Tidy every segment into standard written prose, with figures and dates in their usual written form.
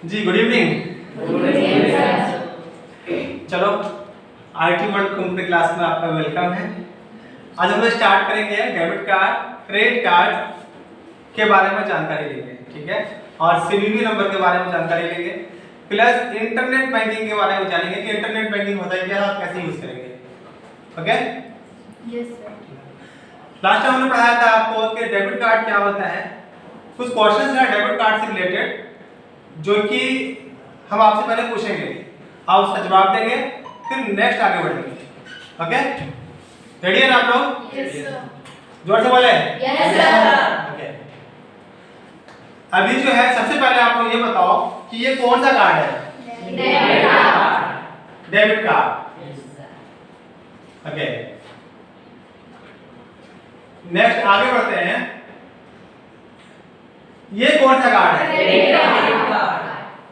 जी good evening. चलो IT world company class में आपका वेलकम है। आज हम लोग स्टार्ट करेंगे डेबिट कार्ड क्रेडिट कार्ड के बारे में जानकारी लेंगे, ठीक है, और सीवीवी नंबर के बारे में जानकारी लेंगे, प्लस इंटरनेट बैंकिंग के बारे में जानेंगे कि इंटरनेट बैंकिंग होता है क्या और कैसे यूज करेंगे। Okay yes sir. Last time हमने पढ़ाया था आपको कि डेबिट कार्ड क्या होता है। कुछ क्वेश्चंस हैं डेबिट कार्ड से रिलेटेड जो कि हम आपसे पहले पूछेंगे, आप उसका जवाब देंगे, फिर नेक्स्ट आगे बढ़ेंगे। ओके रेडी है ना आप लोग? Yes sir. जोर से बोले यस सर। ओके अभी जो है सबसे पहले आप लोग ये बताओ कि ये कौन सा कार्ड है? Debit card. Debit card. Okay next आगे बढ़ते हैं। ये कौन सा कार्ड है? Credit card.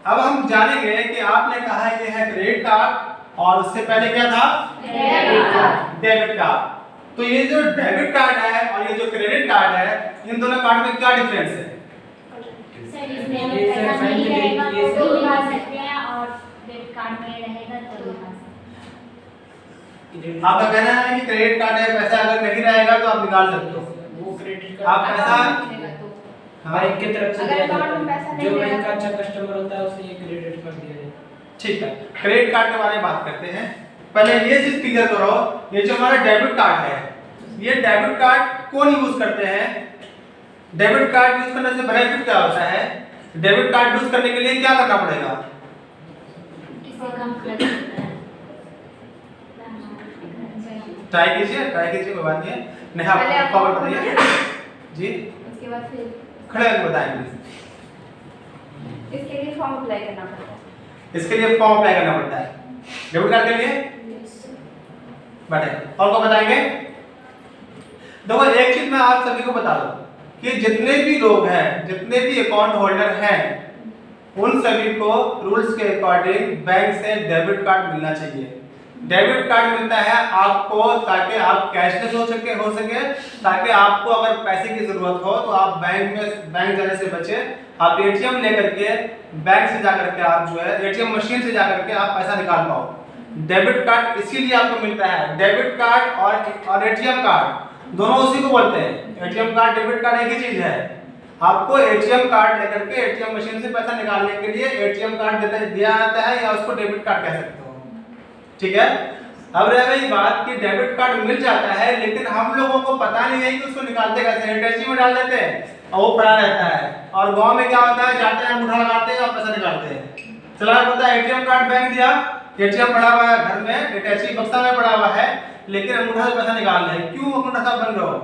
अब हम जानेंगे कि आपने कहा है ये है क्रेडिट कार्ड और उससे पहले क्या था? Debit card. Debit card. तो ये जो डेबिट कार्ड है और ये जो क्रेडिट कार्ड है, इन दोनों कार्ड में क्या डिफरेंस है? सर इसमें हमें पैसा नहीं रहेगा तो भी निकाल सकते हैं और डेबिट कार्ड में रहेगा तो निकाल सकते हैं। आपका कहना है कि क्रेडिट कार्ड है, पैसा अगर नहीं रहेगा तो आप निकाल सकते हो। वो क्रेडिट आप पैसा बैंक की तरफ से अगर दिया अकाउंट में जाता पैसा है। नहीं जो बैंक रहेगा का अच्छा कस्टमर होता है उसे ये क्रेडिट कर दिया जाता है। ठीक है, क्रेडिट कार्ड के बारे में बात करते हैं। पहले ये चीज क्लियर करो, ये जो हमारा डेबिट कार्ड है, ये डेबिट कार्ड कौन यूज करते हैं? डेबिट कार्ड यूज करने से बेनिफिट क्या होता है? डेबिट कार्ड यूज करने के लिए क्या करना पड़ेगा? इससे कम कर सकते हैं। ट्राई कीजिए कोई बात नहीं है। नेहा पहले आपको आप- बताइए जी, उसके बाद फिर खड़े होकर बताएंगे। इसके लिए फॉर्म अप्लाई करना पड़ता है। इसके लिए फॉर्म अप्लाई करना पड़ता है डेबिट कार्ड के लिए। बटे और को बताएंगे। देखो एक चीज मैं आप सभी को बता दूं कि जितने भी लोग हैं, जितने भी अकाउंट होल्डर हैं, उन सभी को रूल्स के अकॉर्डिंग बैंक से डेबिट कार्ड मिलना चाहिए। डेबिट कार्ड मिलता है आपको ताकि आप कैशलेस हो सके, ताकि आपको अगर पैसे की जरूरत हो तो आप बैंक जाने से बचे। आप एटीएम लेकर के बैंक से जाकर के आप जो है एटीएम मशीन से जाकर के आप पैसा निकाल पाओ। डेबिट कार्ड इसीलिए आपको मिलता है। डेबिट कार्ड और एटीएम कार्ड दोनों उसी को बोलते हैं। एटीएम कार्ड डेबिट कार्ड एक ही चीज है। आपको एटीएम कार्ड लेकर के एटीएम मशीन से पैसा निकालने के लिए एटीएम कार्ड दिया जाता है या उसको डेबिट कार्ड कह सकते हो, ठीक है। अब रह गई बात कि डेबिट कार्ड मिल जाता है लेकिन हम लोगों को पता नहीं है कि उसको निकालते कैसे हैं। एटीएम में डाल देते हैं और वो पड़ा रहता है, और गांव में क्या होता है, जाते हैं अंगूठा लगाते हैं और पैसा निकालते हैं। चला पता है एटीएम कार्ड बैंक दिया, एटीएम पड़ा हुआ है घर में, अटैची बक्सा में पड़ा हुआ है, लेकिन अंगूठा से पैसा निकाल रहे हैं। क्यों अंगूठा साहब बन रहे हो?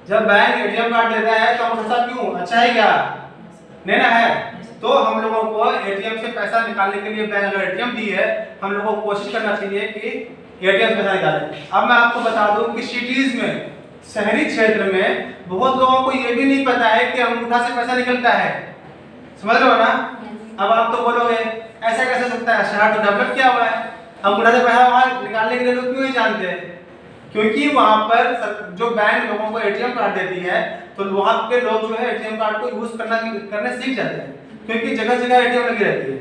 जब बैंक एटीएम कार्ड देता है तो अंगूठा साहब क्यों? अच्छा है क्या? नहीं ना है। तो हम लोगों को एटीएम से पैसा निकालने के लिए बैंक अगर एटीएम दी है, हम लोगों को कोशिश करना चाहिए कि एटीएम से पैसा निकालें। अब मैं आपको बता दूं कि सिटीज में, शहरी क्षेत्र में बहुत लोगों को ये भी नहीं पता है कि अंगूठा से पैसा निकलता है। समझ रहे हो ना? अब आप तो बोलोगे ऐसा कैसे सकता है, शहर तो डेवलप किया हुआ है, अंगूठा से पैसा वहां निकालने के लिए लोग क्यों नहीं जानते हैं? क्योंकि वहां पर जो बैंक लोगों को एटीएम कार्ड देती है तो वहां के लोग जो है एटीएम कार्ड को यूज करने सीख जाते हैं, क्योंकि जगह जगह एटीएम लगी रहती है।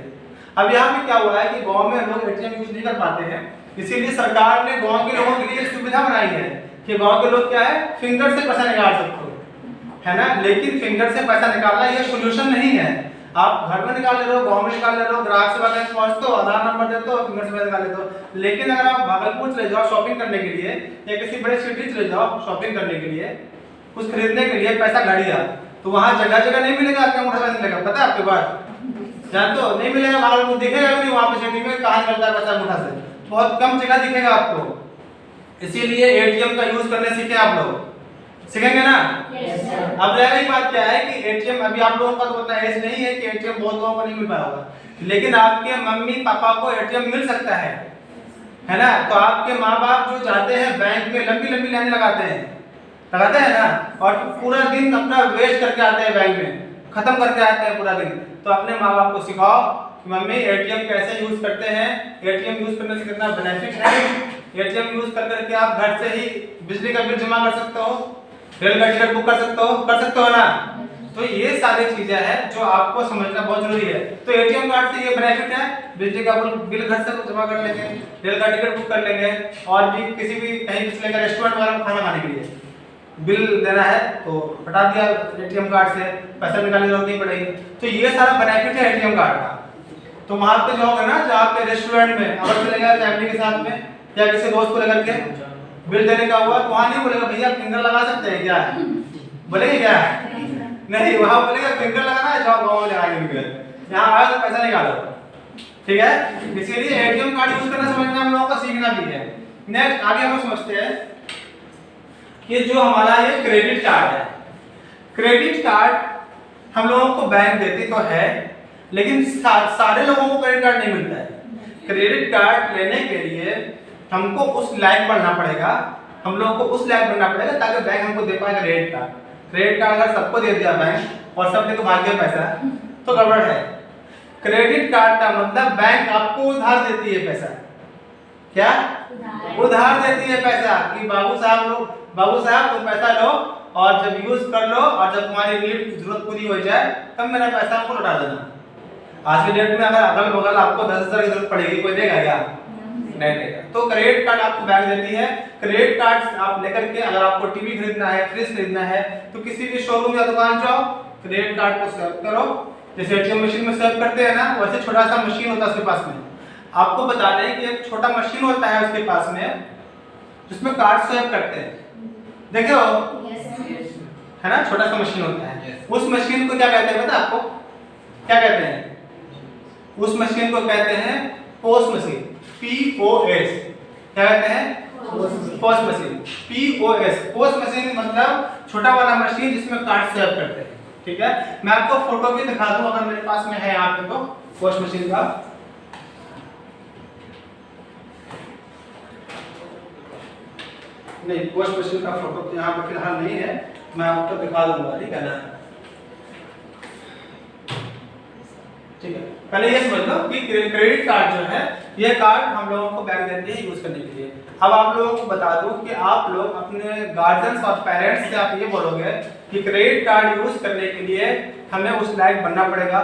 अब यहाँ पे क्या हुआ है कि गांव में लोग एटीएम यूज नहीं कर पाते हैं, इसीलिए सरकार ने गांव के लोगों के लिए सुविधा बनाई है कि गांव के लोग क्या है, फिंगर से पैसा निकाल सकते हो, है ना। लेकिन फिंगर से पैसा निकालना ये सोल्यूशन नहीं है। आप घर में निकाल ले रहे हो, गांव में निकाल ले रहे हो, ग्राहक सेवा केंद्र पहुंचते हो, आधार नंबर देते हो, फिंगर से पैसा निकाल लेते हो। लेकिन अगर आप भागलपुर चले जाओ शॉपिंग करने के लिए या किसी बड़े सिटी चले जाओ शॉपिंग करने के लिए, कुछ खरीदने के लिए, पैसा गाड़िया, तो वहां जगह जगह नहीं मिलेगा आपका अंगूठा पैसा मिलेगा। पता है आपके बात? जानते हो नहीं मिलेगा, भागलपुर दिखेगा भी नहीं। वहां पे सिटी में कहां मिलता है पैसा अंगूठा से? बहुत कम जगह दिखेगा आपको। इसीलिए एटीएम का यूज करने सीखे आप लोग, सीखेंगे ना? Yes sir. अब रह गई बात क्या है कि एटीएम, अभी आप लोगों का तो उतना एज नहीं है कि एटीएम बहुत लोगों को नहीं मिल पाया होगा, लेकिन आपके मम्मी पापा को एटीएम मिल सकता है ना। तो आपके माँ बाप जो जाते हैं बैंक में, लंबी लंबी लाइन लगाते हैं ना, और पूरा दिन अपना वेस्ट करके आते हैं बैंक में, खत्म करके आते हैं पूरा दिन। तो अपने माँ बाप को सिखाओ कि मम्मी एटीएम कैसे यूज करते हैं, एटीएम यूज करने से कितना बेनिफिट है। एटीएम यूज करके आप घर से ही बिजली का बिल जमा कर सकते हो, रेल का टिकट बुक कर सकते हो ना। तो ये सारी चीजें हैं जो आपको समझना बहुत जरूरी है। तो एटीएम कार्ड से ये बेनिफिट है, बिजली का बिल घर से जमा कर लेंगे, रेल का टिकट बुक कर लेंगे, और भी किसी भी कहीं भी चलेगा रेस्टोरेंट वगैरह में खाना खाने के लिए बिल देना है तो हटा दिया एटीएम कार्ड से, पैसा निकालने की जरूरत नहीं पड़ेगी। तो ये सारा बेनिफिट है एटीएम कार्ड का। तो वहां पे जाओगे ना, जहाँ पे रेस्टोरेंट में अगर चलेगा फैमिली के साथ में या किसी दोस्त को लेकर के बिल देने का हुआ, तो वहां नहीं बोलेगा भैया फिंगर लगा सकते हैं क्या, बोलेंगे क्या? नहीं, वहां बोलेगा फिंगर लगाना है, जाओ गाँव में लगाएंगे फिंगर, यहाँ आए तो पैसा निकालो। ठीक है, इसीलिए एटीएम कार्ड यूज करना समझना हम लोगों को सीखना भी है। नेक्स्ट आगे हम समझते हैं कि जो हमारा ये क्रेडिट कार्ड है, क्रेडिट कार्ड हम लोगों को बैंक देती तो है, लेकिन सारे लोगों को क्रेडिट कार्ड नहीं मिलता है। क्रेडिट कार्ड लेने के लिए हमको उस लायक बनना पड़ेगा, हम लोगों को उस लायक बनना पड़ेगा ताकि बैंक हमको दे पाए क्रेडिट कार्ड। क्रेडिट कार्ड अगर सबको दे दिया बैंक और सब लेकर भाग गया पैसा तो गड़बड़ है। क्रेडिट कार्ड का मतलब बैंक आपको उधार देती है पैसा। क्या? उधार देती है पैसा कि बाबू साहब तुम पैसा लो और जब यूज कर लो और जब तुम्हारी नीड की जरूरत पूरी हो जाए तब मेरा पैसा आपको लौटा देना। आज के डेट में अगर अगल बगल आपको 10,000 की जरूरत पड़ेगी, कोई देगा क्या? नहीं देगा। तो क्रेडिट कार्ड आपको बैंक देती है। क्रेडिट कार्ड आप लेकर के अगर आपको टीवी खरीदना है, फ्रिज खरीदना है, तो किसी भी शोरूम या दुकान जाओ, क्रेडिट कार्ड को स्वैप करो, जैसे एटीएम मशीन में स्वैप करते हैं ना, वैसे छोटा सा मशीन होता है उसके पास में। आपको बता दें कि एक छोटा मशीन होता है उसके पास में जिसमें कार्ड स्वैप करते हैं, देखे हो? है ना, छोटा सा मशीन होता है। उस मशीन को क्या कहते हैं पता आपको? क्या कहते हैं? उस मशीन को कहते हैं पोस्ट मशीन, POS। क्या कहते हैं? Post machine, POS। Post machine मतलब छोटा वाला मशीन जिसमें कार्ड स्वैप करते हैं। ठीक है, मैं आपको फोटो भी दिखा दूं अगर मेरे पास में है यहाँ पे, तो पोस्ट मशीन का नहीं, पोस्ट मशीन का फोटो तो यहाँ पे फिलहाल नहीं है, मैं आपको दिखा दूंगा। ठीक है ना? ठीक है, पहले ये समझ लो कि क्रेडिट कार्ड जो है ये कार्ड हम लोगों को बैंक देते हैं यूज करने के लिए। अब आप लोगों को बता दूं कि आप लोग अपने गार्जियंस और पेरेंट्स से आप ये बोलोगे कि क्रेडिट कार्ड यूज करने के लिए हमें उस लायक बनना पड़ेगा।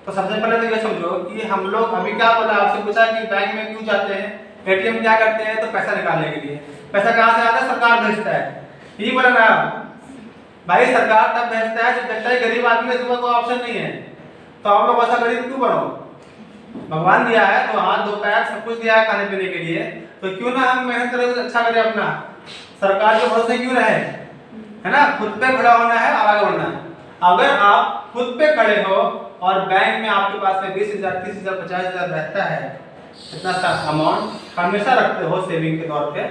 तो सबसे पहले तो ये समझो कि हम लोग अभी क्या बोला, आपसे पूछा कि बैंक में क्यों जाते हैं, एटीएम क्या करते हैं, तो पैसा निकालने के लिए। पैसा कहाँ से आता है? सरकार भेजता है। यही बोला ना भाई, सरकार तब भेजता है जब देखता है गरीब आदमी के पास कोई ऑप्शन नहीं है। तो आप लोग ऐसा गरीब क्यों बनो? भगवान दिया है तो हाथ दो पैर सब कुछ दिया है खाने पीने के लिए, तो क्यों ना हम मेहनत करें, कुछ अच्छा करें अपना, सरकार के भरोसे क्यों रहे? है ना, खुद पे खड़ा होना है और आगे बढ़ना है। अगर आप खुद पे खड़े हो और बैंक में आपके पास में 20,000, 30,000, 50,000 रहता है, इतना सा अमाउंट हमेशा रखते हो सेविंग के तौर पे,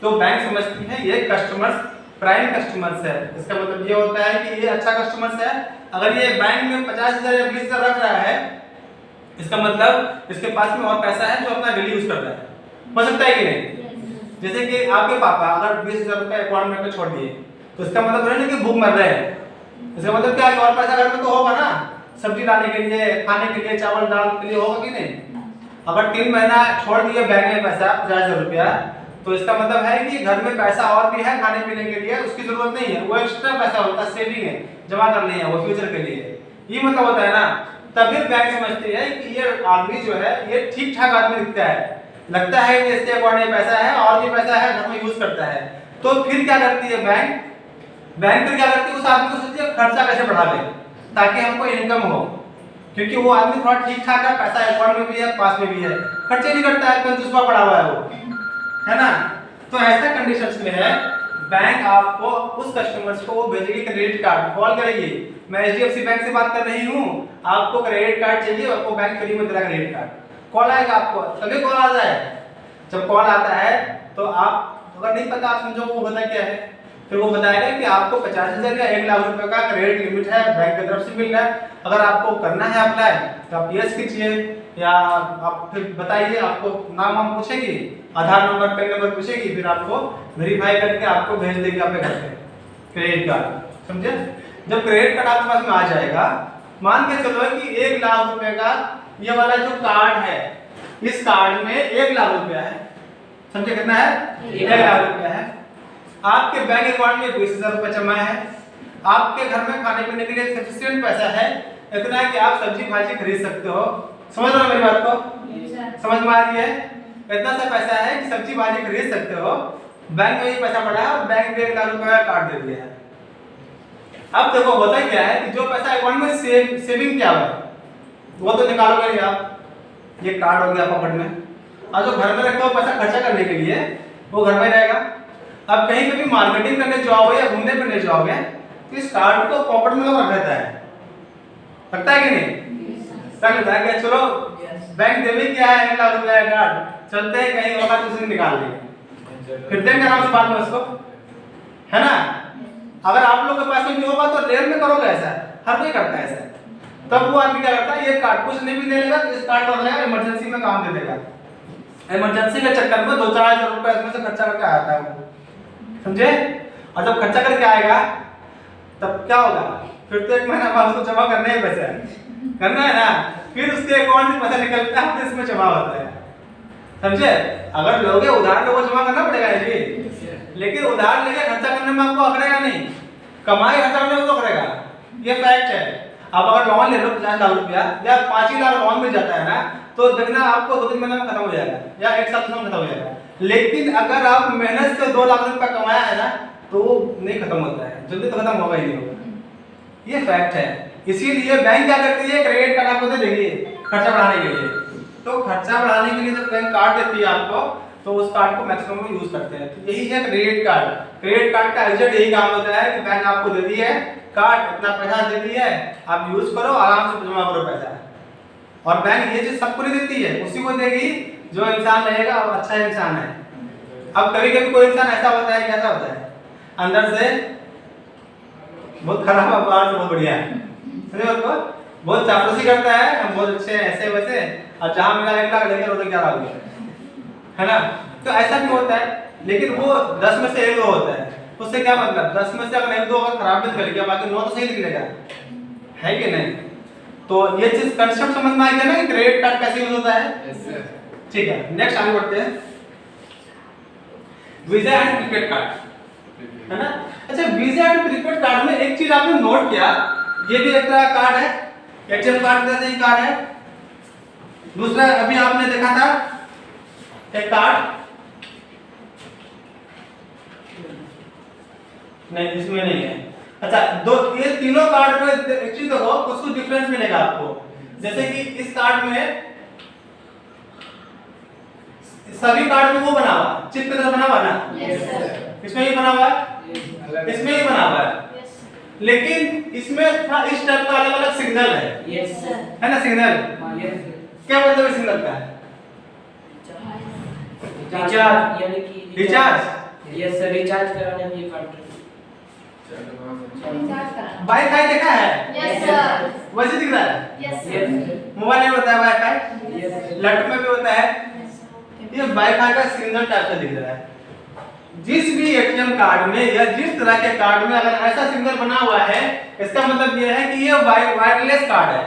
तो बैंक समझती है ये कस्टमर्स प्राइम कस्टमर्स है। इसका मतलब ये होता है कि ये अच्छा कस्टमर्स है। अगर ये बैंक में 50,000 या 20,000 रख रहा है, इसका मतलब इसके पास में और पैसा है जो अपना डेली यूज कर रहा है। हो सकता है कि नहीं? जैसे कि आपके पापा अगर 20,000 रुपए अकाउंट में छोड़ दिए, तो इसका मतलब नहीं कि भूख मर रहे हैं। इसका मतलब क्या है, और पैसा घर में तो होगा ना, सब्जी लाने के लिए, खाने के लिए, चावल दाल के लिए होगा कि नहीं? अगर 3 महीना छोड़ दिए बैंक में पैसा 50,000 रुपया, तो इसका मतलब है कि घर में पैसा और भी है खाने पीने के लिए, उसकी जरूरत नहीं है, वो एक्स्ट्रा पैसा होता है, सेविंग है, जमा करनी है वो फ्यूचर के लिए। ये मतलब होता है ना, तभी बैंक समझती है कि ये आदमी जो है ये ठीक ठाक आदमी दिखता है, लगता है कि इसके अकाउंट में पैसा है और भी पैसा है, घर में यूज करता है। तो फिर क्या करती है बैंक? बैंक फिर क्या करती है, उस आदमी को सोचती है खर्चा कैसे बढ़ा ले ताकि हमको इनकम हो, क्योंकि वो आदमी थोड़ा ठीक ठाक है, पैसा अकाउंट में भी है, पास में भी है, खर्चे नहीं करता है, कंजूसपा पड़ा हुआ है वो, है ना। तो ऐसा कंडीशंस में है, बैंक आपको उस कस्टमर्स को वो भेजेगी क्रेडिट कार्ड, कॉल करेगी, मैं HDFC बैंक से बात कर रही हूँ, आपको क्रेडिट कार्ड चाहिए, आपको बैंक फ्री में देगा क्रेडिट कार्ड। कॉल आएगा आपको, तभी कॉल आता है। जब कॉल आता है तो आप अगर नहीं पता, आप समझो वो होता क्या है, फिर वो बताएगा कि आपको 50,000 या 1 लाख रुपए का क्रेडिट लिमिट है, बैंक की तरफ से मिल रहा है। अगर आपको करना है अप्लाई तो आप यस कीजिए, या आप फिर बताइए, आपको नाम हम पूछेगी, आधार नंबर, पैन नंबर पूछेगी, फिर आपको वेरीफाई करके आपको भेज देगी आपके घर पे क्रेडिट कार्ड। समझे? जब क्रेडिट कार्ड आपके पास में आ जाएगा, मान के चलो कि 1 लाख रुपए का ये वाला जो कार्ड है, इस कार्ड में 1 लाख रुपया है। समझे कितना है? 1 लाख रुपया है। आपके बैंक अकाउंट में 20,000 रुपये जमा है। आपके घर में खाने पीने के लिए सफिशिएंट पैसा है, इतना है कि आप सब्जी भाजी खरीद सकते हो। समझ रहे हो मेरी बात को? समझ में आ रही है? इतना सा पैसा है कि सब्जी भाजी खरीद सकते हो, बैंक में ये पैसा पड़ा है और बैंक में 1 लाख रुपए का कार्ड दे दिया है। अब देखो होता क्या है कि जो पैसा अकाउंट में सेविंग किया हुआ है वो तो निकालोगे नहीं आप, ये कार्ड हो गया पॉकेट में, और जो घर में रखा हुआ पैसा खर्चा करने के लिए वो घर में रहेगा। अब कहीं पे भी मार्केटिंग करने जाओगे या घूमने फिरने जाओगे तो इस कार्ड को पॉकेट में रख रहता है, लगता है कि नहीं? लगता है कि चलो बैंक दे भी क्या है 1 लाख रुपए का कार्ड, चलते हैं कहीं होगा तो उसे निकाल लेंगे, फिर देंगे आराम से बाद में उसको, है ना? अगर आप लोग के पास में नहीं होगा तो रेयर में करोगे ऐसा, हर कोई करता है ऐसा। तब वो आदमी क्या करता है, ये कार्ड कुछ नहीं भी दे देगा तो इस कार्ड पर रहेगा, इमरजेंसी में काम दे देगा। इमरजेंसी के चक्कर में 2-4 हजार रुपए इसमें से खर्चा करके आता है वो, समझे? और जब खर्चा करके आएगा तब क्या होगा, फिर तो 1 महीना बाद उसको जमा करने ही पैसा करना है ना, फिर उसके अकाउंट से पैसा निकलता है तो इसमें जमा होता है, समझे? अगर लोगे उधार लोगों जमा करना पड़ेगा जी, लेकिन उधार लेके खर्चा करने में आपको अकड़ेगा नहीं, कमाई खर्चा करने में तो अकड़ेगा, ये फैक्ट है। अब अगर लोन ले लो 50 लाख रुपया या 5 ही लाख लोन मिल जाता है ना, तो देखना आपको 2-3 महीने में खत्म हो जाएगा या 1 साल में खत्म हो जाएगा। लेकिन अगर आप मेहनत से 2 लाख रुपया कमाया है ना तो वो नहीं खत्म होता है, जल्दी तो खत्म होगा ही नहीं होगा, ये फैक्ट है। इसीलिए बैंक क्या करती है, क्रेडिट कार्ड आपको दे देगी खर्चा बढ़ाने के लिए। तो खर्चा बढ़ाने के लिए जब बैंक कार्ड देती है आपको तो उस कार्ड को मैक्सिमम यूज करते हैं। तो यही है क्रेडिट कार्ड। क्रेडिट कार्ड का एग्जैक्ट यही काम होता है कि बैंक आपको दे दी है कार्ड, इतना पैसा दे दी है, आप यूज करो, आराम से जमा करो पैसा। और बैंक ये चीज सबको नहीं देती है, उसी को देगी जो इंसान रहेगा और अच्छा इंसान है। अब कभी कभी कोई इंसान ऐसा होता है, कैसा होता है, अंदर से बहुत खराब है, बाहर से बहुत बढ़िया है, समझे उसको? बहुत चापलूसी करता है, हम बहुत अच्छे हैं ऐसे वैसे, और जहां मिला 1 लाख लेकर उधर क्या रहा है ना? तो ऐसा भी होता है, लेकिन वो 10 में से 1-2 होता है। उससे क्या मतलब, 10 में से अगर 1-2 अगर खराब भी निकल गया, बाकी 9 तो सही निकलेगा, है कि नहीं? तो ये चीज कंसेप्ट समझ में आ गया ना कि क्रेडिट कार्ड कैसे यूज होता है? ठीक है, नेक्स्ट आगे बढ़ते हैं। वीजा एंड प्रीपेड कार्ड, है ना? अच्छा, वीजा एंड प्रीपेड कार्ड में एक चीज आपने नोट किया, ये भी एक तरह का कार्ड है, एटीएम कार्ड जैसे ही कार्ड है। दूसरा अभी आपने देखा था एक कार्ड, नहीं इसमें नहीं है। अच्छा, ये तीनों कार्ड में एक चीज देखो, कुछ डिफरेंस मिलेगा आपको। जैसे कि इस कार्ड में सभी कार्ड में वो बना हुआ, चिप की तरह बना हुआ ना? Yes sir. इसमें भी बना हुआ है, इसमें भी बना हुआ है, लेकिन इसमें थोड़ा इस टाइप का अलग अलग सिग्नल है, यस सर, है ना? सिग्नल क्या मतलब है सिग्नल का? रिचार्ज, यानी कि रिचार्ज। यस सर, रिचार्ज कराने में ये कार्ड वाईफाई देखा है? Yes sir. वैसे दिख रहा है? Yes yes sir. Sir, mobile में होता है वाईफाई, यस सर, लैपटॉप में भी होता है। ये वाईफाई का सिग्नल टाइप का दिख रहा है। जिस भी एटीएम कार्ड में या जिस तरह के कार्ड में अगर ऐसा सिग्नल बना हुआ है, इसका मतलब ये है कि ये वायरलेस कार्ड है,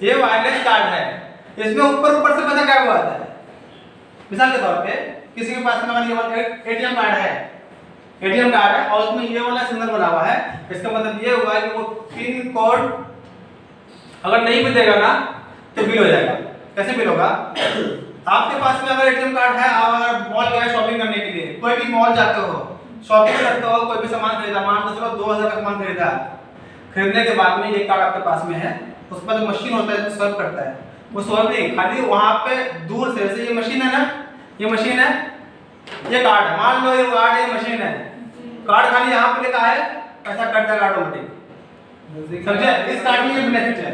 ये वायरलेस कार्ड है। इसमें ऊपर ऊपर से पता क्या हुआ आता है। मिसाल के तौर पे किसी के पास में अगर ये वाला एटीएम कार्ड है, एटीएम कार्ड है और उसमें ये वाला सिग्नल बना हुआ है, इसका मतलब ये हुआ कि वो पिन कोड अगर नहीं भी देगा ना तो बिल हो जाएगा। कैसे बिल होगा? आपके पास में अगर एटीएम कार्ड है, आप अगर मॉल गए शॉपिंग करने के लिए, कोई भी मॉल जाते हो, शॉपिंग करते हो, कोई भी सामान खरीदा, मान लो चलो 2000 का सामान खरीदा, खरीदने के बाद में ये कार्ड आपके पास में है, उस पर जो मशीन होता है जो सर्व करता है, वो सर्व नहीं, खाली वहां पे दूर से, जैसे ये मशीन है ना, ये मशीन है, ये कार्ड है, मान लो ये कार्ड है, ये मशीन है, कार्ड खाली यहाँ पे लिखा है, पैसा कट जाएगा ऑटोमेटिक। समझे? इस कार्ड में ये बेनिफिट है,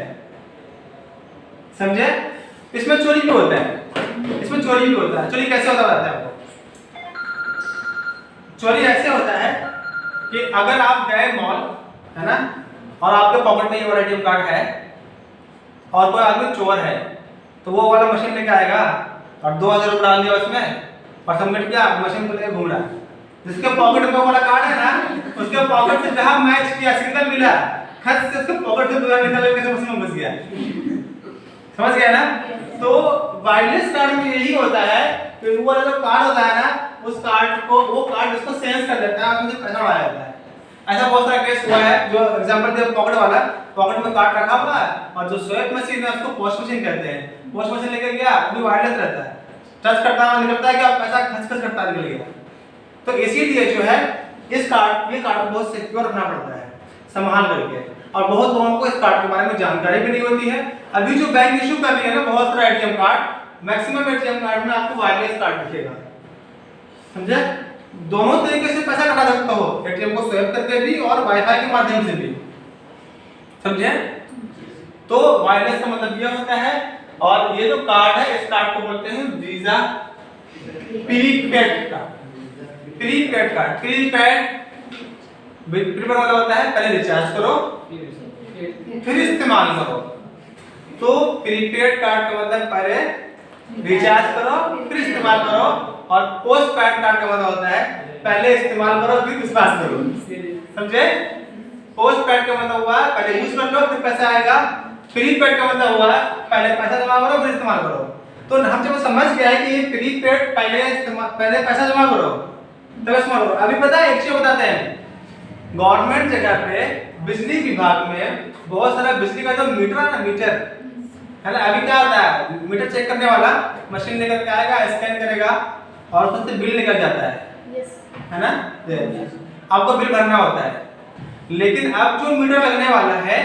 समझे? इसमें चोरी भी होता है, इसमें चोरी भी होता है। चोरी कैसे होता है आपको? चोरी ऐसे होता है कि अगर आप गए मॉल, है ना, और आपके पॉकेट में ये वाला एटीएम कार्ड है और कोई आदमी चोर है, तो वो वाला मशीन लेके आएगा और 2000 रुपये डाल दिया उसमें और सबमिट किया, मशीन को लेके घूम रहा है। जिसके पॉकेट में वाला कार्ड है ना, उसके पॉकेट से जहां मैच किया, सिग्नल मिला, खत से उसके पॉकेट से दूसरा निकल के मशीन में घुस गया। समझ गया ना? तो वायरलेस कार्ड में यही होता है कि वो वाला जो कार्ड होता है ना, उस कार्ड को, वो कार्ड उसको सेंस कर लेता है और मुझे पैसा उड़ा जाता है। ऐसा बहुत सारा केस हुआ है, जो एग्जांपल दिया पॉकेट वाला, पॉकेट में कार्ड रखा हुआ है और जो स्वैप मशीन है उसको पोस्ट मशीन कहते हैं, पोस्ट मशीन लेकर गया, वो भी वायरलेस रहता है, टच करता हुआ निकलता है कि आप पैसा खच करता निकल गया। तो इसीलिए जो है ये कार्ड बहुत सिक्योर रखना पड़ता है संभाल करके, और बहुत लोगों को इस कार्ड के बारे में जानकारी भी नहीं होती है। अभी जो बैंक इशू कर रही है ना बहुत सारा ATM card, maximum ATM card में आपको वायरलेस कार्ड दिखेगा, समझे? दोनों तरीके से पैसा कटा सकते हो, एटीएम को स्वैप करके भी और वाईफाई के माध्यम से भी, समझे? तो वायरलेस का मतलब ये होता है। और ये जो कार्ड है इस कार्ड को बोलते हैं visa prepaid card. Prepaid card, prepaid मतलब होता है पहले रिचार्ज करो फिर इस्तेमाल करो। तो प्रीपेड कार्ड का मतलब पहले रिचार्ज करो फिर इस्तेमाल करो, और पोस्ट पेड कार्ड का मतलब होता है पहले इस्तेमाल करो फिर विश्वास करो, समझे? पोस्ट पेड का मतलब हुआ पहले यूज कर लो फिर पैसा आएगा, प्रीपेड का मतलब हुआ पहले पैसा जमा करो फिर इस्तेमाल करो। तो हम जब समझ गया है कि प्रीपेड पहले पैसा जमा करो तब इस्तेमाल करो। अभी पता है एक चीज बताते हैं, गवर्नमेंट जगह पे बिजली विभाग में बहुत सारा बिजली का जो मीटर है ना, मीटर है ना, अभी क्या होता है मीटर चेक करने वाला मशीन लेकर के आएगा, स्कैन करेगा और उससे बिल निकल जाता है ना, आपको बिल भरना होता है। लेकिन अब जो मीटर लगने वाला है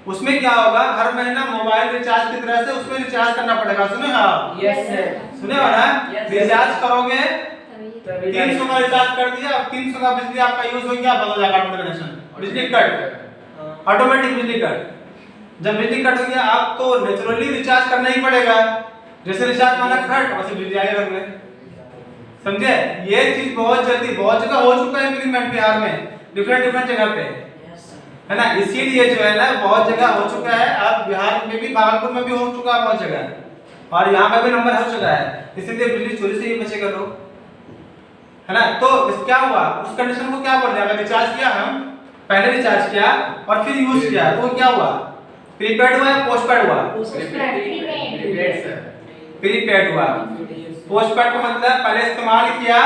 उसमें क्या होगा, हर महीना मोबाइल रिचार्ज की तरह से उसमें रिचार्ज करना पड़ेगा। सुने हाँ? Yes sir. सुने हो ना? रिचार्ज करोगे 300 का रिचार्ज कर दिया, अब 300 का बिजली आपका यूज हो गया, बंद हो जाएगा ऑटोमेटिक कनेक्शन, बिजली कट, ऑटोमेटिक बिजली कट। जब बिजली कट हो गया आप तो नेचुरली रिचार्ज करना ही पड़ेगा, जैसे रिचार्ज वाला कट वैसे बिजली आएगा घर में, समझे? ये चीज बहुत जल्दी बहुत जगह हो चुका है इंप्लीमेंट बिहार में, डिफरेंट जगह पे, है ना। इसीलिए जो है ना बहुत जगह हो चुका है, अब बिहार में भी, भागलपुर में भी हो चुका है बहुत जगह, और यहाँ पे भी नंबर हो चुका है। इसीलिए बिजली चोरी से ही बचेगा लोग, है ना। तो क्या हुआ, उस कंडीशन को क्या बोल रहे हैं, अगर रिचार्ज किया हम पहले रिचार्ज किया और फिर यूज किया तो क्या हुआ, प्रीपेड हुआ या पोस्टपेड हुआ? प्रीपेड हुआ। पोस्टपेड का मतलब पहले इस्तेमाल किया,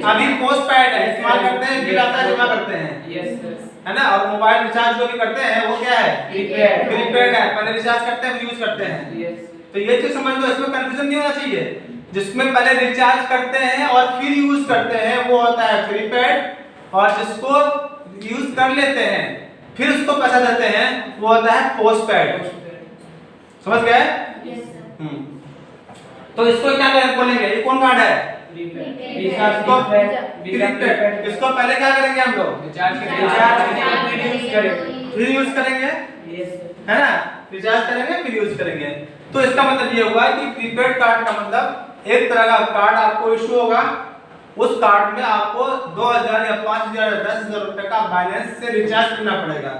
अभी पोस्टपेड है, इस्तेमाल करते हैं, बिल आता है, जमा करते हैं, है ना। और मोबाइल रिचार्ज जो भी करते हैं वो क्या है, प्रीपेड है, पहले रिचार्ज करते हैं फिर यूज करते हैं। तो ये चीज समझ लो, इसमें कंफ्यूजन नहीं होना चाहिए। जिसमें पहले रिचार्ज करते हैं और फिर यूज करते हैं वो होता है प्रीपेड, और जिसको यूज कर लेते हैं फिर उसको पैसा देते हैं वो होता है पोस्टपेड। समझ गए? तो इसको क्या बोलेंगे, ये कौन कार्ड है? इसको पहले क्या करेंगे हम लोग, फिर यूज करेंगे, है ना, रिचार्ज करेंगे फिर यूज करेंगे। तो इसका मतलब ये हुआ कि प्रीपेड कार्ड का मतलब एक तरह का कार्ड आपको इशू होगा, उस कार्ड में आपको 2000 या 5000 या 10000 रुपए का बैलेंस से रिचार्ज करना पड़ेगा।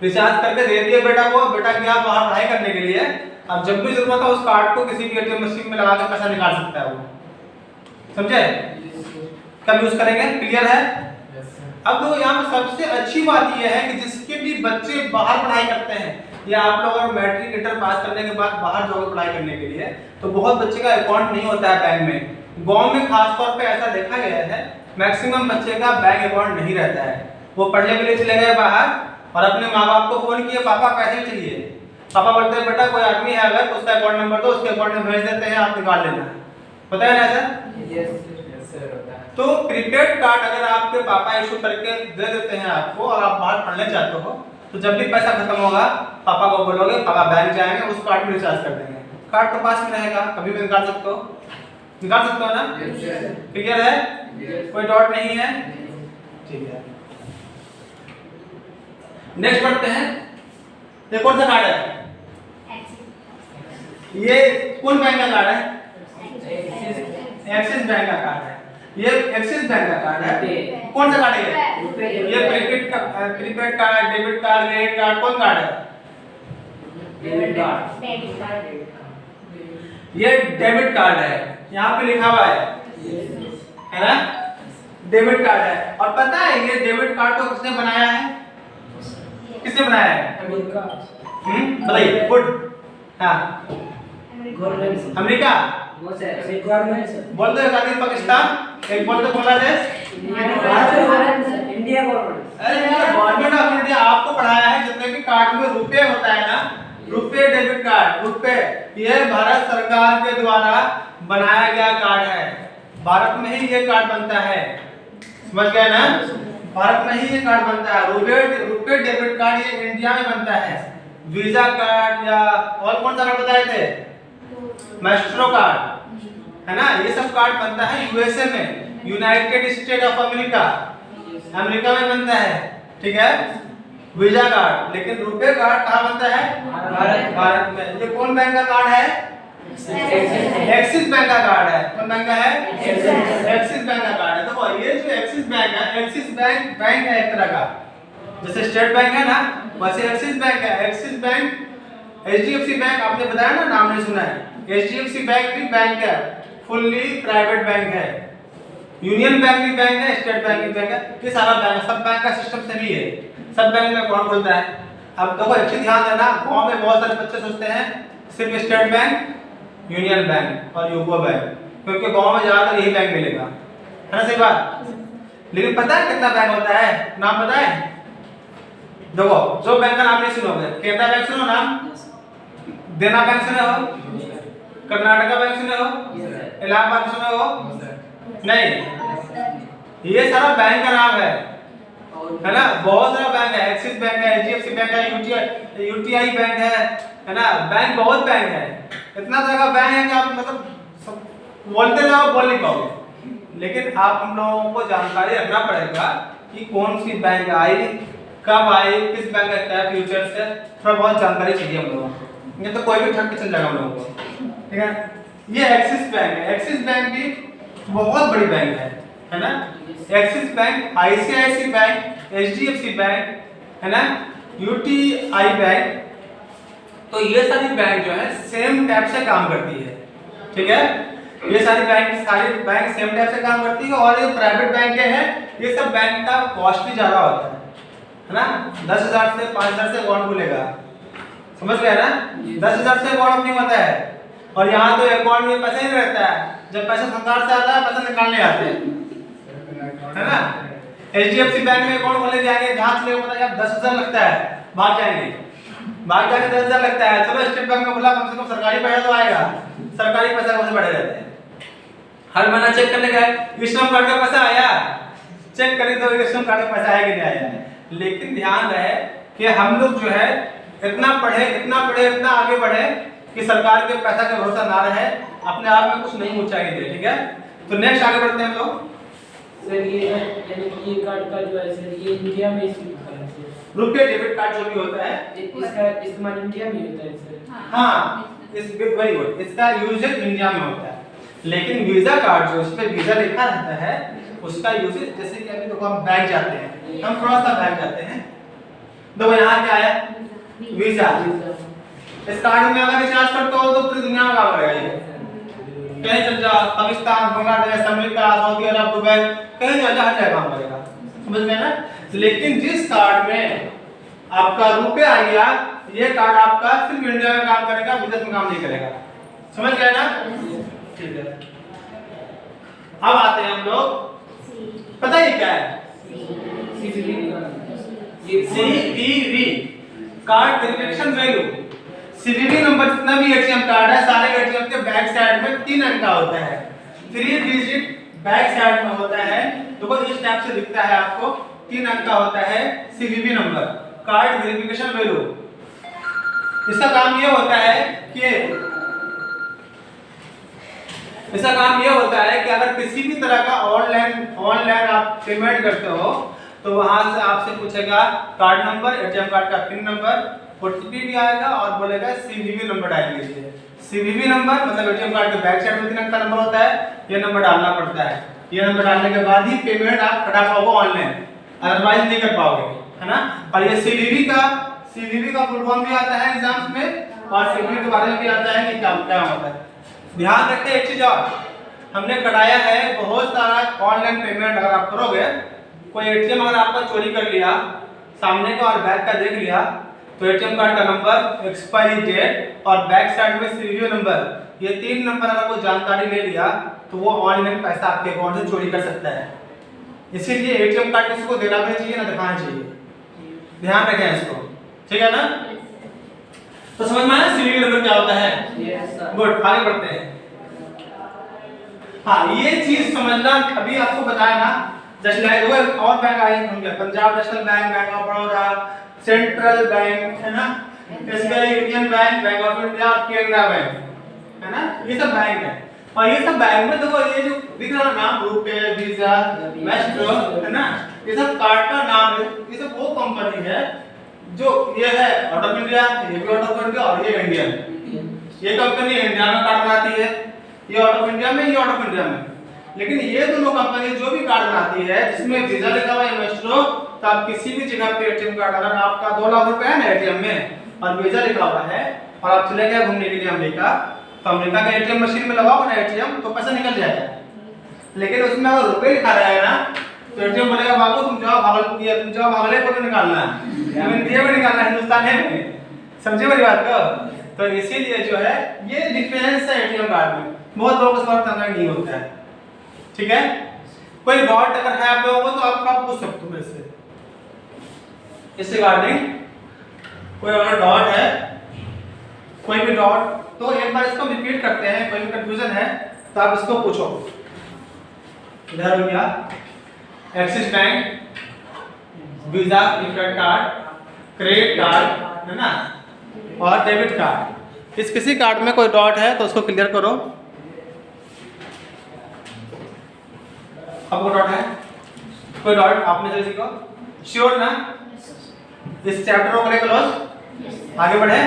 रिचार्ज करके दे दिए बेटा को, बेटा गया बाहर पढ़ाई करने के लिए, अब जब भी जरूरत है उस कार्ड को किसी भी एटीएम मशीन में लगा के पैसा निकाल सकता है वो, समझे? कब यूज करेंगे, क्लियर है? अब तो यहाँ पे सबसे अच्छी बात यह है कि जिसके भी बच्चे बाहर पढ़ाई करते हैं, या आप लोग अगर मैट्रिक इंटर पास करने के बाद बाहर जाओगे पढ़ाई करने के लिए, तो बहुत बच्चे का अकाउंट नहीं होता है बैंक में। गांव में खास तौर पे ऐसा देखा गया है, मैक्सिमम बच्चे का बैंक अकाउंट नहीं रहता है। वो पढ़ने के लिए चले गए बाहर और अपने माँ बाप को फोन किए, पापा पैसे चाहिए, पापा बोलते हैं बेटा कोई आदमी है अगर उसका अकाउंट नंबर दो, उसके अकाउंट में भेज देते हैं, आप निकाल लेना। पता है ना सर? तो प्रीपेड कार्ड अगर आपके पापा इशू करके दे देते हैं आपको और आप बाहर पढ़ने चाहते हो, तो जब भी पैसा खत्म होगा पापा को बोलोगे, पापा बैंक जाएंगे, उस कार्ड में रिचार्ज कर देंगे। कार्ड तो पास में रहेगा, कभी भी निकाल सकते हो, निकाल सकते हो ना? क्लियर है? कोई डाउट नहीं है? ठीक है, नेक्स्ट बढ़ते हैं। ये कौन सा कार्ड है? ये कौन बैंक का कार्ड है? एक्सिस बैंक का कार्ड है। ये एक्सिस बैंक का कार्ड है। कौन सा कार्ड है ये? Prepaid card, debit card, credit card, कौन कार्ड है? ये डेबिट कार्ड है, यहाँ पे लिखा हुआ है ना, डेबिट कार्ड है। और पता है ये डेबिट कार्ड को किसने बनाया है? किसने बनाया है? बताइए, गुड। हाँ, अमेरिका बोल दो, एक आदमी पाकिस्तान, एक बोल दो बांग्लादेश, इंडिया गवर्नमेंट। अरे गवर्नमेंट ऑफ इंडिया आपको पढ़ाया है जितने भी कार्ड में रुपए होता है ना, रुपए डेबिट कार्ड, रुपए, ये भारत सरकार के द्वारा बनाया गया कार्ड है। भारत में ही ये कार्ड बनता है, समझ गए ना? भारत में ही ये कार्ड बनता है। रुपए डेबिट कार्ड ये इंडिया में बनता है। वीजा कार्ड या और कौन सा कार्ड बताए थे? मैस्ट्रो कार्ड, है ना? ये सब कार्ड बनता है यूएसए में, United state of America, America में बनता है, ठीक है? Visa card. लेकिन रुपए कार्ड कहाँ बनता है? भारत में। ये कौन बैंक का कार्ड है? एक्सिस बैंक का कार्ड है। कौन बैंक का है? एक्सिस बैंक का कार्ड है। देखो ये जो एक्सिस बैंक है, एक्सिस बैंक है एक तरह का, जैसे स्टेट बैंक है ना, वैसे एक्सिस बैंक है। एक्सिस बैंक, एचडीएफसी बैंक आपने बताया ना, नाम नहीं सुना है। एचडीएफसी बैंक भी बैंक है, फुल्ली प्राइवेट बैंक है। यूनियन बैंक भी बैंक है, स्टेट बैंक भी बैंक है। ये सारा बैंक, सब बैंक का सिस्टम सही है, सब बैंक में अकाउंट खुलता है। अब देखो एक चीज ध्यान देना, गांव में बहुत सारे बच्चे सोचते हैं सिर्फ स्टेट बैंक, यूनियन बैंक और यूको बैंक, क्योंकि गांव में ज्यादातर यही बैंक मिलेगा, है ना? सही बात। लेकिन पता है कितना बैंक होता है? नाम पता है? देखो जो बैंक का नाम नहीं सुनोगे, केनरा बैंक सुनो नाम, देना बैंक सुने हो, कर्नाटका बैंक सुने हो, इलाहाबाद सुने हो? नहीं, ये सारा बैंक का नाम है ना? बहुत सारा बैंक है, एक्सिस बैंक है, एचडीएफसी बैंक है, यूटीआई बैंक है ना? बैंक, बहुत बैंक है, इतना तरह का बैंक है कि आप मतलब बोलते जाओ बोल नहीं पाओगे। लेकिन आप हम लोगों को जानकारी रखना पड़ेगा कि कौन सी बैंक आई, कब आई, किस बैंक का क्या फ्यूचर्स है, थोड़ा बहुत जानकारी चाहिए हम लोगों को, नहीं तो कोई भी ठग के चल जाएगा हम लोगों को, ठीक है? ये एक्सिस बैंक है। एक्सिस बैंक भी बहुत बड़ी बैंक है ना? Axis bank, ICICI bank, HDFC bank, है ना, यूटीआई बैंक, तो ये सारी बैंक जो है सेम टाइप से काम करती है, ठीक है? ये सारी बैंक सेम टाइप से काम करती है। और ये प्राइवेट बैंक है, ये सब बैंक का कॉस्ट भी ज्यादा होता है ना? 10,000 से 5,000 से अकाउंट खुलेगा, समझ गए ना? 10,000 से अकाउंट नहीं होता है। और यहाँ तो अकाउंट में पैसा ही रहता है, जब पैसा सरकार से आता है पैसा निकालने आते हैं, है ना? एचडीएफसी बैंक में अकाउंट खोलने जाएंगे, जहाँ से पता है 10,000 लगता है, भाग जाके 10,000 लगता है। चलो स्टेट बैंक में खुला, कम से कम सरकारी पैसा तो आएगा, सरकारी पैसा कौन से बढ़े रहते हैं। हर महीना चेक करने गए, श्रम कार्ड का पैसा आया, चेक करें तो श्रम कार्ड का पैसा आया कि नहीं आया। लेकिन ध्यान रहे कि हम लोग जो है इतना पढ़े, इतना आगे बढ़े कि सरकार के पैसा का भरोसा ना रहे, अपने आप में कुछ नहीं ऊंचाई दे, ठीक है? तो नेक्स्ट आगे बढ़ते हैं हम लोग। सर ये यानी कि ये कार्ड का जो है सर, ये इंडिया में इस्तेमाल होता है सर। रुपए डेबिट कार्ड जो भी होता है इसका इस्तेमाल इंडिया में होता है सर। हाँ, इस वेरी गुड, इसका यूजेज इंडिया में होता है। लेकिन वीजा कार्ड जो, उस पे वीजा लिखा रहता है, उसका यूजेज, जैसे कि अभी देखो हम बैंक जाते हैं, हम थोड़ा सा बैंक जाते हैं, देखो यहाँ क्या है? वीजा। इस कार्ड में अगर रिचार्ज करते हो तो पूरी दुनिया में काम करेगा ये, कहीं चल जाओ, पाकिस्तान, बांग्लादेश, अमेरिका, सऊदी अरब, दुबई, कहीं चल जा, हर जगह काम करेगा, समझ गए ना? लेकिन जिस कार्ड में आपका रुपए आ गया, ये कार्ड आपका सिर्फ इंडिया में काम करेगा, विदेश में काम नहीं करेगा, समझ गए ना? ठीक है। अब आते हैं हम लोग, पता है क्या है? CVV, card verification value. CVV number जितना भी एटीएम कार्ड है, सारे एटीएम के बैक साइड में 3 अंक का होता है, 3 डिजिट बैक साइड में होता है। देखो इस टाइप से दिखता है आपको, 3 अंक का होता है CVV number, card verification value. इसका काम ये होता है कि अगर किसी भी तरह का ऑनलाइन आप पेमेंट करते हो तो वहां से आपसे पूछेगा कार्ड नंबर, एटीएम कार्ड का पिन नंबर, ओटीपी भी आएगा और बोलेगा सीवीवी नंबर डाल कीजिए। सीवीवी नंबर मतलब एटीएम कार्ड के बैक साइड में 3 अंक का नंबर होता है, ये नंबर डालना पड़ता है। ये नंबर डालने के बाद ही पेमेंट आप करा पाओगे ऑनलाइन, अदरवाइज नहीं कर पाओगे, है ना? और ये सीवीवी का फुल फॉर्म भी आता है एग्जाम्स में, और सीवीवी के बारे में भी आता है कि क्या होता है। ध्यान रखें एक चीज और, हमने कराया है बहुत सारा ऑनलाइन पेमेंट। अगर आप करोगे, कोई एटीएम अगर आपका चोरी कर लिया, सामने का और बैक का देख लिया, तो एटीएम कार्ड का नंबर, एक्सपायरी डेट और बैक साइड में सीवीवी नंबर, ये 3 नंबर अगर कोई जानकारी ले लिया तो वो ऑनलाइन पैसा आपके अकाउंट से चोरी कर सकता है, इसीलिए एटीएम कार्ड किसी को देना भी चाहिए ना दिखाना चाहिए, ध्यान रखें इसको, ठीक है ना। तो समझ में आया सीवीवी नंबर क्या होता है? Yes sir. गुड, आगे बढ़ते हैं। हाँ, ये चीज समझना अभी आपको बताया ना, जैसे लाइक और बैंक आए होंगे, Punjab national bank, bank of Baroda, central bank, है ना, SBI, union bank, bank of India, Canara bank, है ना, ये सब बैंक है। और ये सब बैंक में देखो ये जो दिख रहा है नाम, रुपे, वीजा, मैस्ट्रो, है ना, ये सब कार्ड का नाम है। ये सब वो कंपनी है जो ये है आउट ऑफ इंडिया, ये भी आउट ऑफ इंडिया और ये इंडियन। ये कंपनी इंडिया में कार्ड बनाती है, ये आउट ऑफ इंडिया में, ये आउट ऑफ इंडिया में। लेकिन ये दोनों कंपनी जो भी कार्ड बनाती है जिसमें वीजा लिखा हुआ है मैस्ट्रो, तो आप किसी भी जगह पे एटीएम कार्ड, अगर आपका 2 लाख रुपए है ना एटीएम में और वीजा लिखा हुआ है और आप चले गए घूमने के लिए अमेरिका, तो अमेरिका के एटीएम मशीन में लगाओ ना एटीएम, तो पैसा निकल जाएगा। लेकिन उसमें अगर रुपए लिखा रहेगा ना, तो एटीएम बोलेगा बाबू तुम जाओ भागलपुर में निकालना है, इंडिया में निकालना है, हिंदुस्तान है नहीं। समझे मेरी बात को? तो इसीलिए जो है ये डिफरेंस है एटीएम कार्ड में, बहुत लोगों को समझ नहीं होता है, ठीक है। कोई डॉट अगर है आप लोगों को तो आप पूछ सकते हो मेरे से इस रिगार्डिंग, कोई अगर डॉट है, कोई भी डॉट, तो एक बार इसको रिपीट करते हैं, कोई भी कंफ्यूजन है तो आप इसको पूछो। इधर हो गया axis bank, visa credit card, credit card, है ना, और डेबिट कार्ड। इस किसी कार्ड में कोई डॉट है तो उसको क्लियर करो। अब वो डॉट है, कोई डॉट आप में से किसी को श्योर ना? इस चैप्टर को करें क्लोज, आगे बढ़े,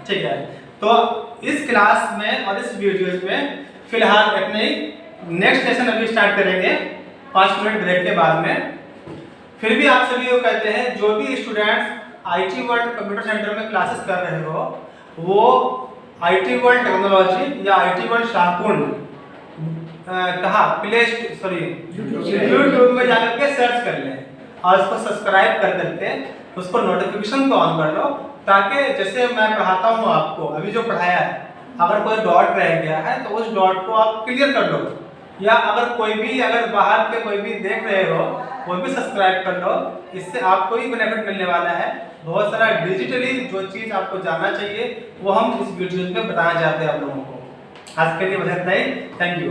ठीक है। तो इस क्लास में और इस वीडियो में फिलहाल अपने नेक्स्ट सेशन अभी स्टार्ट करेंगे 5 मिनट ब्रेक के बाद में। फिर भी आप सभी को कहते हैं जो भी students IT world computer centre में क्लासेस कर रहे हो, वो आईटी वर्ल्ड टेक्नोलॉजी या आईटी वर्ल्ड शाहकुंड यूट्यूब में जाकर के सर्च कर लें और उसको सब्सक्राइब कर करके उसको नोटिफिकेशन को ऑन कर लो, ताकि जैसे मैं पढ़ाता हूँ आपको अभी जो पढ़ाया है, अगर कोई डॉट रह गया है तो उस डॉट को आप क्लियर कर लो, या अगर कोई भी अगर बाहर के कोई भी देख रहे हो वो भी सब्सक्राइब कर लो। इससे आपको ही बेनिफिट मिलने वाला है। बहुत सारा डिजिटली जो चीज़ आपको जानना चाहिए वो हम इस वीडियो में बताना चाहते हैं आप लोगों को। आज के लिए बस इतना ही, थैंक यू।